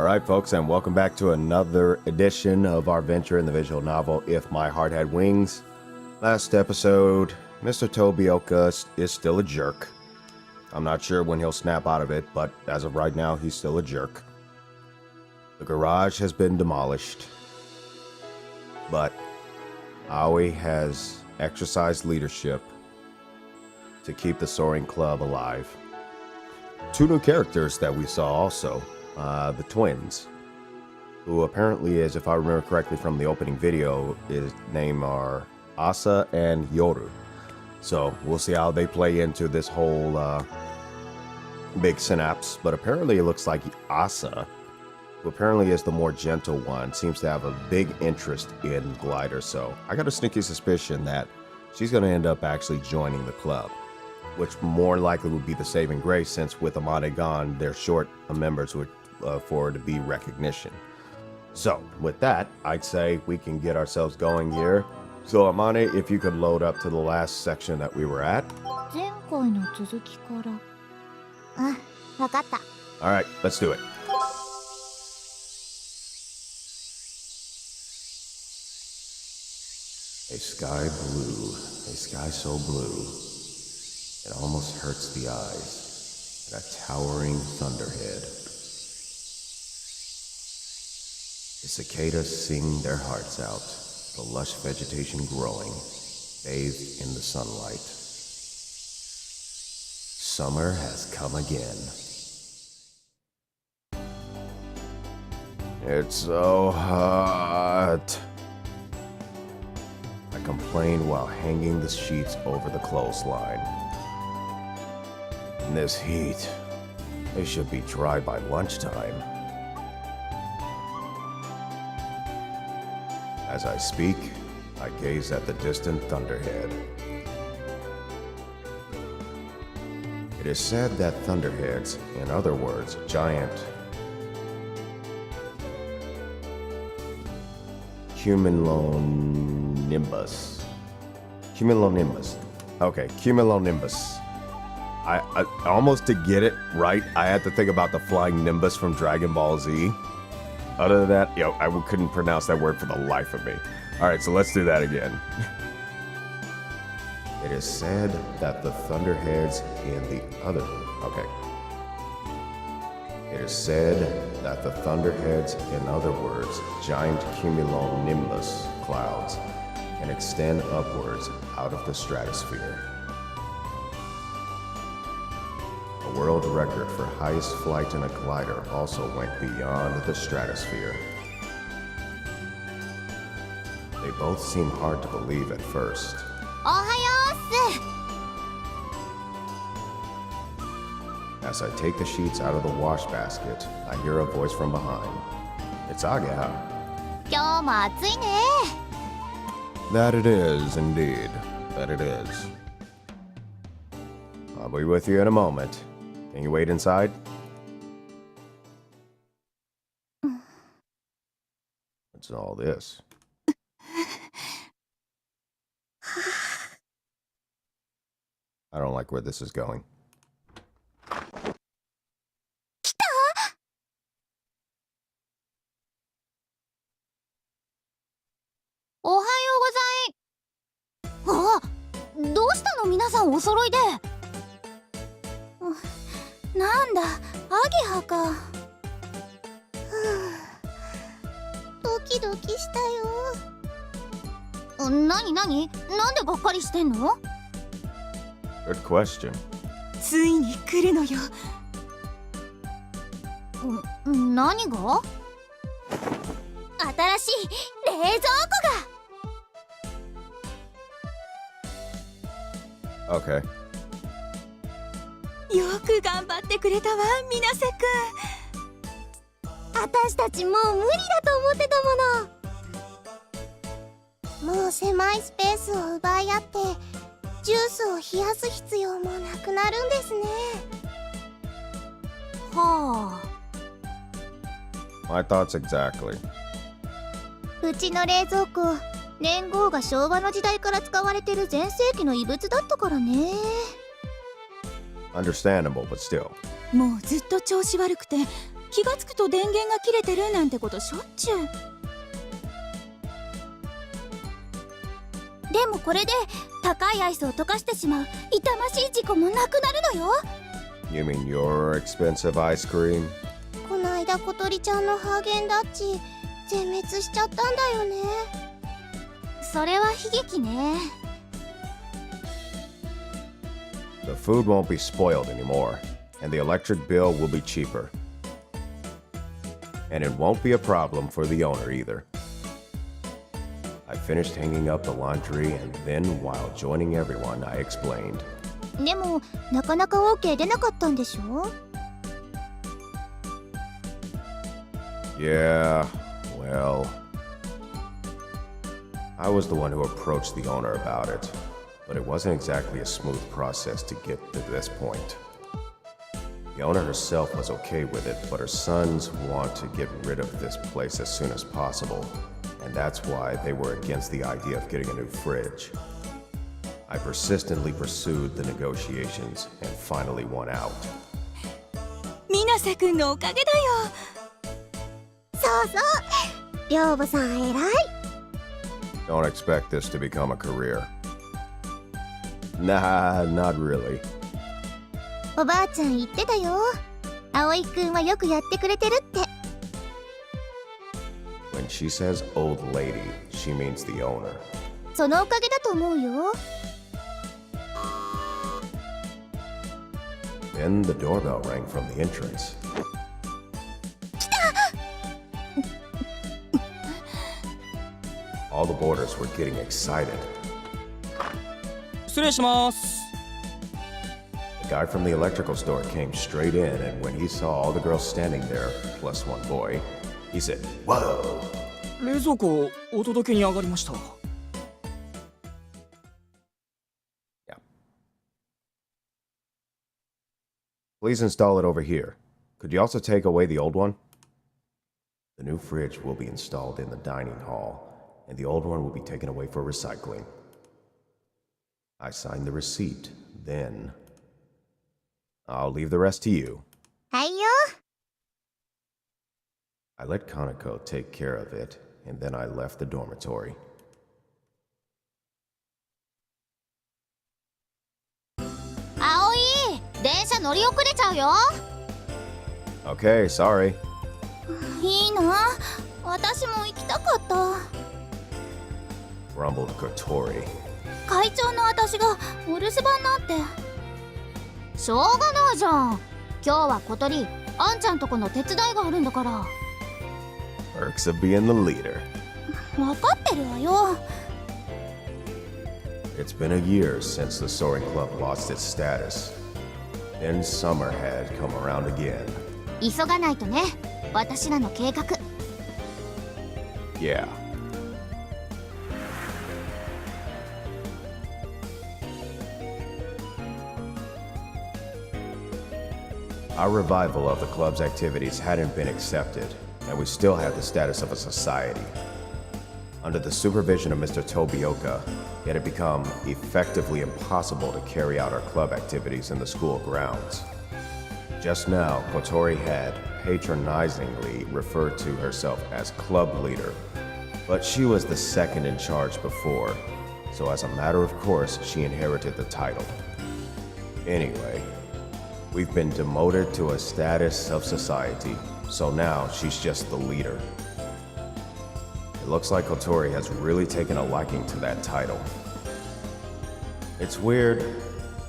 Alright folks, and welcome back to another edition of our venture in the visual novel If My Heart Had Wings. Last episode, Mr. Tobioka is still a jerk. I'm not sure when he'll snap out of it, but as of right now, he's still a jerk. The garage has been demolished, but Aoi has exercised leadership to keep the Soaring Club alive. Two new characters that we saw also. The twins, who apparently is, if I remember correctly from the opening video, his name are Asa and Yoru. So we'll see how they play into this whole big synapse. But apparently it looks like Asa, who apparently is the more gentle one, seems to have a big interest in Glider. So I got a sneaky suspicion that she's going to end up actually joining the club, which more likely would be the saving grace, since with Amane gone, they're short members for to be recognition. So with that, I'd say we can get ourselves going here. So Amane, if you could load up to the last section that we were at. Alright, let's do it. A sky blue, a sky so blue, it almost hurts the eyes, and a towering thunderhead. The cicadas sing their hearts out, the lush vegetation growing, bathed in the sunlight. Summer has come again. It's so hot. I complained while hanging the sheets over the clothesline. In this heat, they should be dry by lunchtime. As I speak, I gaze at the distant thunderhead. It is said that thunderheads, in other words, giant cumulonimbus. Okay, cumulonimbus. I almost, to get it right, I had to think about the flying Nimbus from Dragon Ball Z. Other than that, I couldn't pronounce that word for the life of me. Alright, so let's do that again. It is said that the thunderheads in the other... Okay. It is said that the thunderheads, in other words, giant cumulonimbus clouds, can extend upwards out of the stratosphere. A world record for highest flight in a glider also went beyond the stratosphere. They both seem hard to believe at first. As I take the sheets out of the wash basket, I hear a voice from behind. It's Ageha. That it is, indeed. That it is. I'll be with you in a moment. Can you wait inside? What's all this? I don't like where this is going. Good question. ついに来るのよ。何が？新しい冷蔵庫が。Okay. よく頑張ってくれたわ、水瀬くん。私たちもう無理だと思ってたもの。もう狭いスペースを奪い合って、ジュースを冷やす必要もなくなるんですね。はあ。My thoughts exactly. うちの冷蔵庫、年号が昭和の時代から使われてる全盛期の遺物だったからね。Understandable, but still. もうずっと調子悪くて、気がつくと電源が切れてるなんてことしょっちゅう。でもこれで高いアイスを溶かしてしまう痛ましい事故もなくなるのよ。 You mean your expensive ice cream? この間小鳥ちゃんのハーゲンダッチ全滅しちゃったんだよね。それは悲劇ね。 The food won't be spoiled anymore, and the electric bill will be cheaper. And it won't be a problem for the owner either. I finished hanging up the laundry, and then while joining everyone, I explained. でもなかなか OK 出なかったんでしょ？ Yeah, well, I was the one who approached the owner about it, but it wasn't exactly a smooth process to get to this point. The owner herself was okay with it, but her sons want to get rid of this place as soon as possible, and that's why they were against the idea of getting a new fridge. I persistently pursued the negotiations and finally won out. 水瀬くんのおかげだよ。そうそう、寮母さん偉い。 Don't expect this to become a career. Nah, not really. おばあちゃん言ってたよ。葵くんはよくやってくれてるって。 When she says old lady, she means the owner. そのおかげだと思うよ。 Then the doorbell rang from the entrance. All the boarders were getting excited. 失礼します。 The guy from the electrical store came straight in, and when he saw all the girls standing there, plus one boy, he said, "Whoa!" 冷蔵庫お届けに上がりました。Yeah. Please install it over here. Could you also take away the old one? The new fridge will be installed in the dining hall, and the old one will be taken away for recycling. I signed the receipt, then I'll leave the rest to you. はいよ。 I let Kaneko take care of it, and then I left the dormitory. 葵、電車乗り遅れちゃうよ。 Okay, sorry. いいな、私も行きたかった。 Grumbled Kotori. 会長の私がお留守番なんて。しょうがないじゃん。今日は小鳥、あんちゃんとこの手伝いがあるんだから。 Perks of being the leader. 分かってるわよ。 It's been a year since the Soaring Club lost its status. Then summer had come around again. 急がないとね、私らの計画。 Yeah. Our revival of the club's activities hadn't been accepted, and we still had the status of a society. Under the supervision of Mr. Tobioka, it had become effectively impossible to carry out our club activities in the school grounds. Just now, Kotori had patronizingly referred to herself as club leader, but she was the second in charge before, so as a matter of course, she inherited the title. Anyway, we've been demoted to a status of society, so now she's just the leader. It looks like Kotori has really taken a liking to that title. It's weird,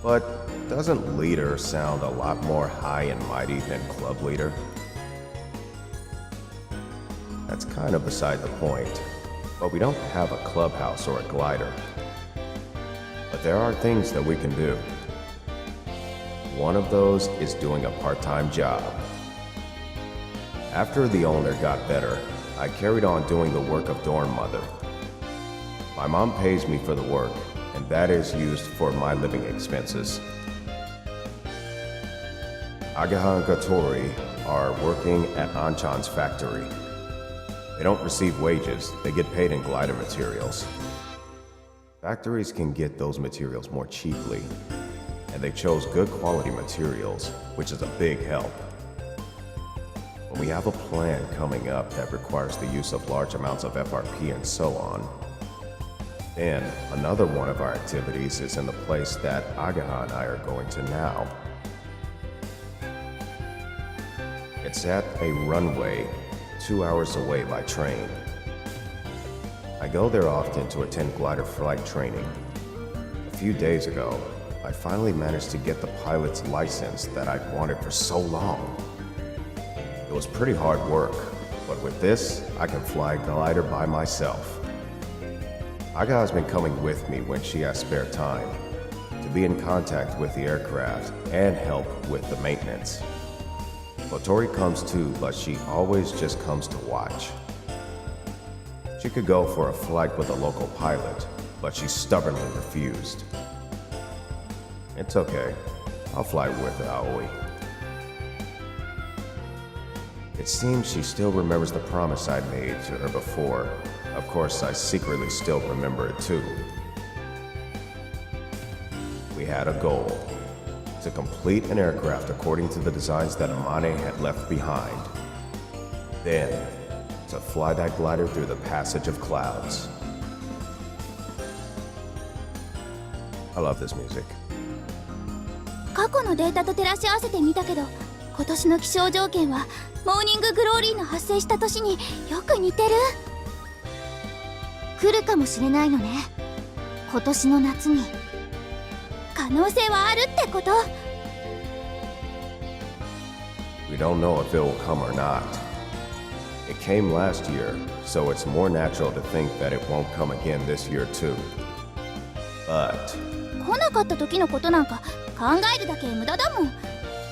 but doesn't leader sound a lot more high and mighty than club leader? That's kind of beside the point, but we don't have a clubhouse or a glider. But there are things that we can do. One of those is doing a part-time job. After the owner got better, I carried on doing the work of dorm mother. My mom pays me for the work, and that is used for my living expenses. Agaha and Kotori are working at Anchan's factory. They don't receive wages, they get paid in glider materials. Factories can get those materials more cheaply, and they chose good quality materials, which is a big help. We have a plan coming up that requires the use of large amounts of FRP and so on. Then, another one of our activities is in the place that Agaha and I are going to now. It's at a runway 2 hours away by train. I go there often to attend glider flight training. A few days ago, I finally managed to get the pilot's license that I'd wanted for so long. It was pretty hard work, but with this, I can fly a glider by myself. Aga has been coming with me when she has spare time, to be in contact with the aircraft and help with the maintenance. Dormatory comes too, but she always just comes to watch. She could go for a flight with a local pilot, but she stubbornly refused. It's okay. I'll fly with Aoi. It seems she still remembers the promise I made to her before. Of course, I secretly still remember it too. We had a goal. To complete an aircraft according to the designs that Amane had left behind. Then, to fly that glider through the passage of clouds. I love this music. 過去のデータと照らし合わせてみたけど、今年の気象条件はモーニンググローリーの発生した年によく似てる。来るかもしれないのね。今年の夏に。可能性はあるってこと。We don't know if it will come or not. It came last year, so it's more natural to think that it won't come again this year too. But 来なかった時のことなんか考えるだけ無駄だもん。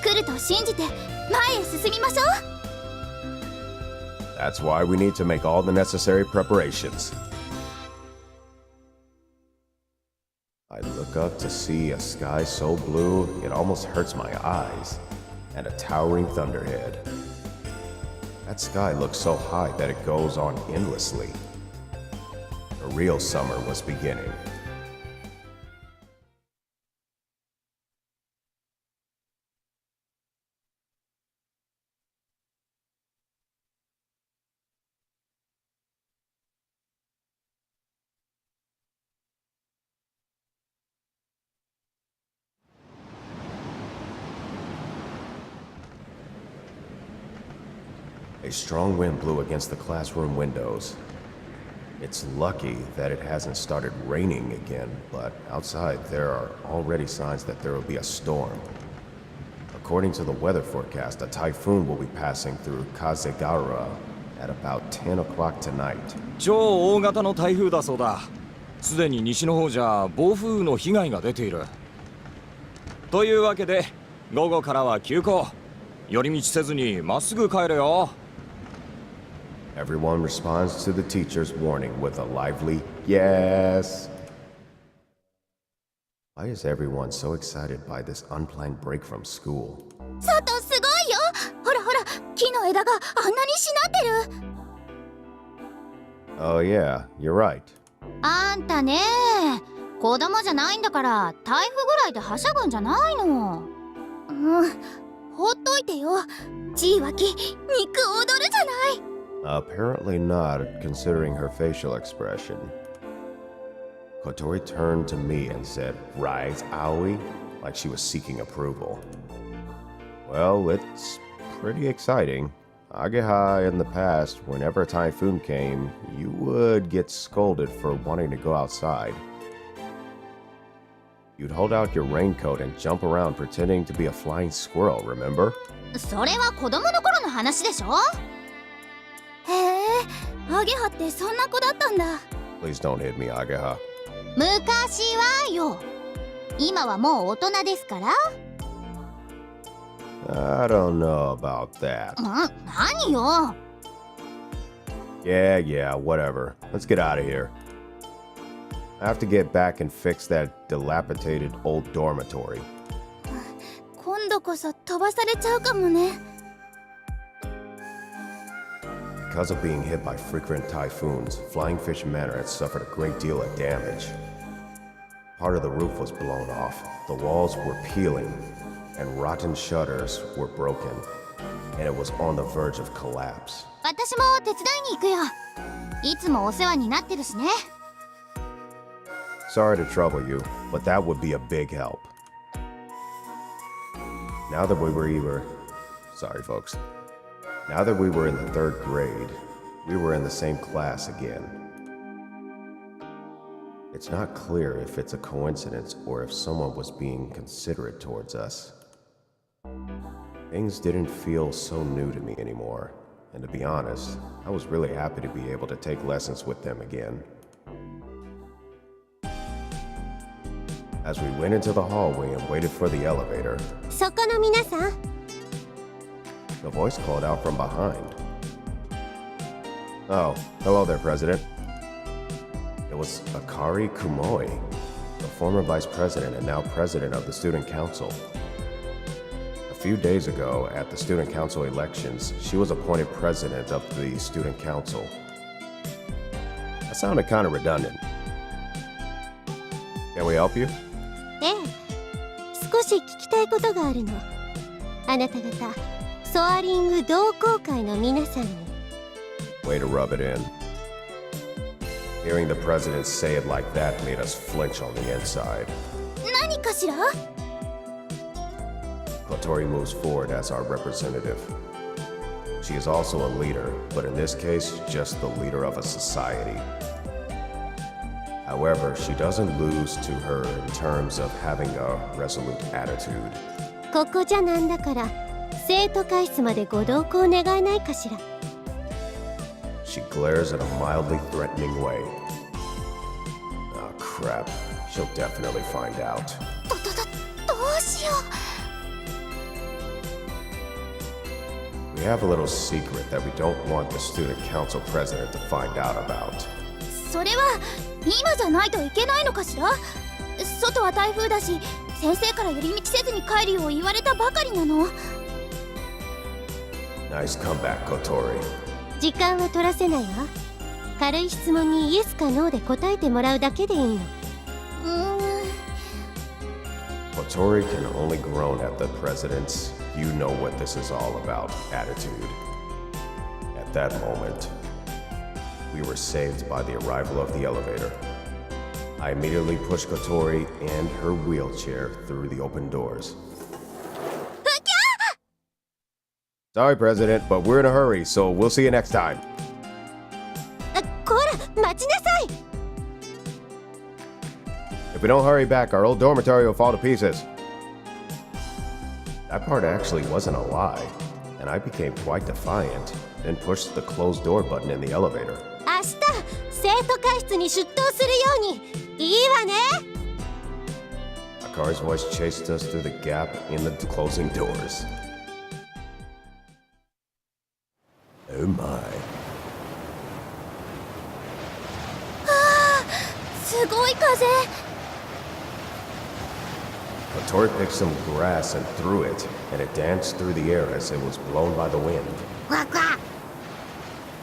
来ると信じて前へ進みましょう。that's why we need to make all the necessary preparations. I look up to see a sky so blue it almost hurts my eyes, and a towering thunderhead. That sky looks so high that it goes on endlessly. The real summer was beginning. A strong wind blew against the classroom windows. It's lucky that it hasn't started raining again, but outside there are already signs that there will be a storm. According to the weather forecast, a typhoon will be passing through Kazegara at about 10 o'clock tonight. 超大型の台風だそうだ。すでに西の方じゃ暴風雨の被害が出ている。というわけで午後からは休校。寄り道せずにまっすぐ帰れよ。Everyone responds to the teacher's warning with a lively yes. Why is everyone so excited by this unplanned break from school? 佐藤すごいよ。ほらほら、木の枝があんなにしなってる。Oh yeah, you're right. あんたね、子供じゃないんだから台風ぐらいではしゃぐんじゃないの。ほっといてよ。じいわき、肉踊るじゃない。Apparently not, considering her facial expression. Kotori turned to me and said, "Right, Aoi?" like she was seeking approval. Well, it's pretty exciting. Ageha in the past, whenever a typhoon came, you would get scolded for wanting to go outside. You'd hold out your raincoat and jump around pretending to be a flying squirrel, remember? それは子供の頃の話でしょ。へえ、アゲハってそんな子だったんだ。Please don't hit me, Ageha. 昔はよ。今はもう大人ですから。I don't know about that. 何よ。Yeah, whatever. Let's get out of here. I have to get back and fix that dilapidated old dormitory. 今度こそ飛ばされちゃうかもね。Because of being hit by frequent typhoons, Flying Fish Manor had suffered a great deal of damage. Part of the roof was blown off, the walls were peeling, and rotten shutters were broken. and it was on the verge of collapse. 私も手伝いに行くよ。いつもお世話になってるしね。Sorry to trouble you, but that would be a big help. Now that we were sorry folks. Now that we were in the 3rd grade, we were in the same class again. It's not clear if it's a coincidence or if someone was being considerate towards us. Things didn't feel so new to me anymore, and to be honest, I was really happy to be able to take lessons with them again. As we went into the hallway and waited for the elevator, そこの皆さん、 the voice called out from behind. Oh, hello there, President. It was Akari Kumoi, the former vice president and now president of the student council. A few days ago, at the student council elections, she was appointed president of the student council. That sounded kind of redundant. Can we help you? ええ、少し聞きたいことがあるの。あなた方、ソアリング同好会の皆さんに。 Way to rub it in. Hearing the president say it like that made us flinch on the inside. 何かしら？ Kotori moves forward as our representative. She is also a leader, but in this case, just the leader of a society. However, she doesn't lose to her in terms of having a resolute attitude. ここじゃなんだから、生徒会室までご同行願えないかしら。 She glares in a mildly threatening way. Oh crap, she'll definitely find out. どうしよ We have a little secret that we don't want the student council president to find out about. う。それは今じゃないといけないのかしら？外は台風だし、先生から寄り道せずに帰るよう言われたばかりなの。 Nice comeback, Kotori. 時間は取らせないわ。軽い質問にイエスかノーで答えてもらうだけでいいの。Kotori can only groan at the president's "you know what this is all about" attitude. At that moment, we were saved by the arrival of the elevator. I immediately pushed Kotori and her wheelchair through the open doors. Sorry, President, but we're in a hurry, so we'll see you next time. こら、待ちなさい。 If we don't hurry back, our old dormitory will fall to pieces. That part actually wasn't a lie, and I became quite defiant, then pushed the closed door button in the elevator. 明日、生徒会室に出頭するように。いいわね。 Akari's voice chased us through the gap in the closing doors. Oh my. すごい風。 Kotori picked some grass and threw it, and it danced through the air as it was blown by the wind.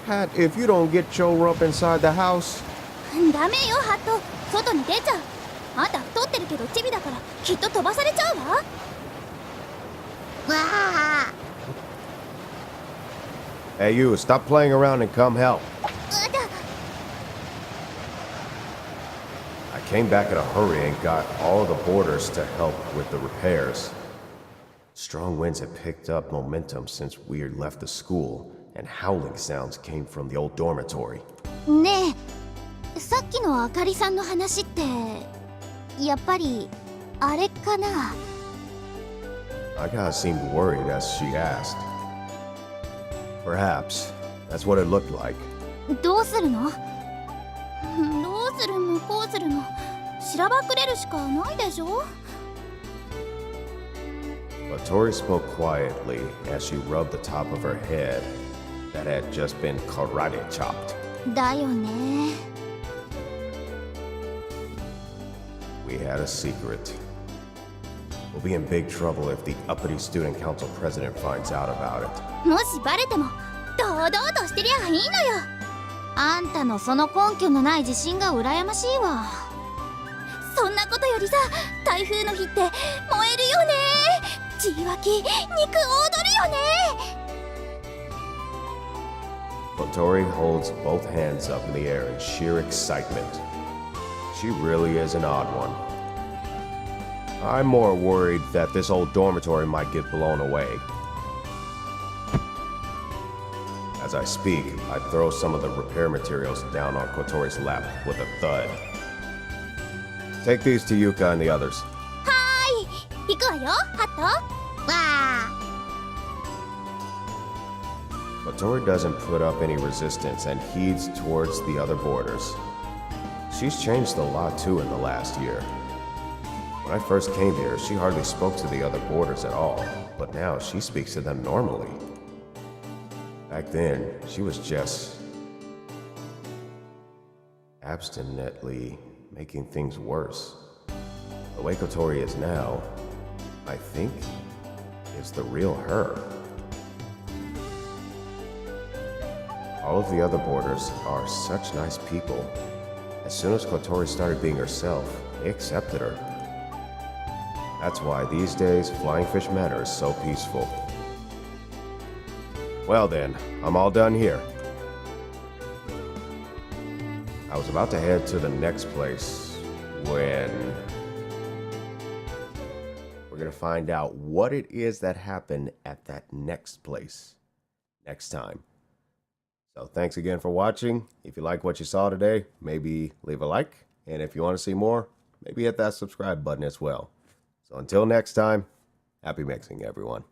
Pat, if you don't get your rump inside the house... ダメよハット、外に出ちゃう。あんた太ってるけどチビだからきっと飛ばされちゃうわ。 Hey you, stop playing around and come help. I came back in a hurry and got all the boarders to help with the repairs. Strong winds had picked up momentum since we had left the school, and howling sounds came from the old dormitory. ねえ、さっきのあかりさんの話ってやっぱりあれかな？ I kinda seemed worried as she asked. Perhaps. That's what it looked like. どうするの？どうするもこうするもしらばっくれるしかないでしょ？ But Tori spoke quietly as she rubbed the top of her head that had just been karate chopped. だよね。 We had a secret. We'll be in big trouble if the uppity student council president finds out about it. もしバレても堂々としてりゃいいのよ。あんたのその根拠のない自信が羨ましいわ。そんなことよりさ、台風の日って燃えるよね。血湧き肉踊るよね。Kotori holds both hands up in the air in sheer excitement. She really is an odd one. I'm more worried that this old dormitory might get blown away. As I speak, I throw some of the repair materials down on Kotori's lap with a thud. Take these to Yuka and the others. 行くわよハット。わ Kotori doesn't put up any resistance and heads towards the other boarders. She's changed a lot too in the last year. When I first came here, she hardly spoke to the other boarders at all, but now she speaks to them normally. Back then, she was just abstinently making things worse. The way Kotori is now, I think, is the real her. All of the other boarders are such nice people. As soon as Kotori started being herself, they accepted her. That's why these days Flying Fish Manor is so peaceful. Well then, I'm all done here. I was about to head to the next place when we're gonna find out what it is that happened at that next place next time. So thanks again for watching. If you like what you saw today, maybe leave a like. And if you want to see more, maybe hit that subscribe button as well. So until next time, happy mixing, everyone.